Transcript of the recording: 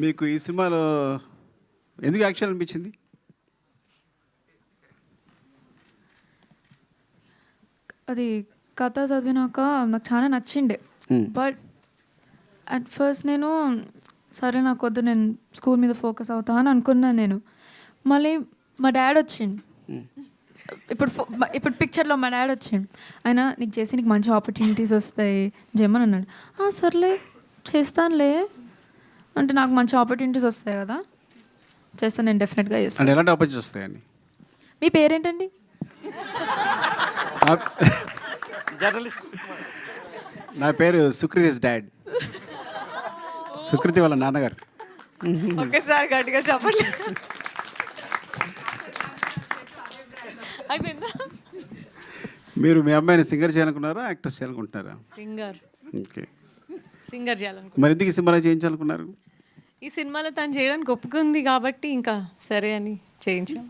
మీకు ఈ సినిమాలో ఎందుకు యాక్షన్ అనిపించింది? అది కథ చదివినాక నాకు చాలా నచ్చిండే. బట్ అట్ ఫస్ట్ నేను సరే నాకు వద్దు, నేను స్కూల్ మీద ఫోకస్ అవుతా అని అనుకున్నాను నేను. మళ్ళీ మా డాడ్ వచ్చిండు. ఇప్పుడు పిక్చర్లో మా డాడ్ వచ్చిండు. ఆయన నీకు చేసి నీకు మంచి ఆపర్చునిటీస్ వస్తాయి జమ్మని అన్నాడు. సర్లే చేస్తానులే అంటే నాకు మంచి ఆపర్చునిటీస్ వస్తాయి కదా, చేస్తాను, నేను డెఫినెట్గా చేస్తాను. అంటే ఎలాంటి ఆపర్చునిటీస్ వస్తాయండి? మీ పేరేంటండి? నా పేరు సుకృతిస్ డాడ్. సుకృతి వాళ్ళ నాన్నగారు. ఒకేసారి గట్టిగా చెప్పండి. అయిపోయిందా? మీరు మీ అమ్మాయిని సింగర్ చేయాలనుకున్నారా, యాక్ట్రెస్ చేయాలనుకుంటున్నారా? సింగర్. ఓకే. సింగర్ చేయాలనుకుంటున్నాను. మరి ఎందుకు ఈ సినిమాలో చేయించాలనుకున్నారు? ఈ సినిమాలో తను చేయడానికి ఒప్పుకుంది కాబట్టి ఇంకా సరే అని చేయించాను.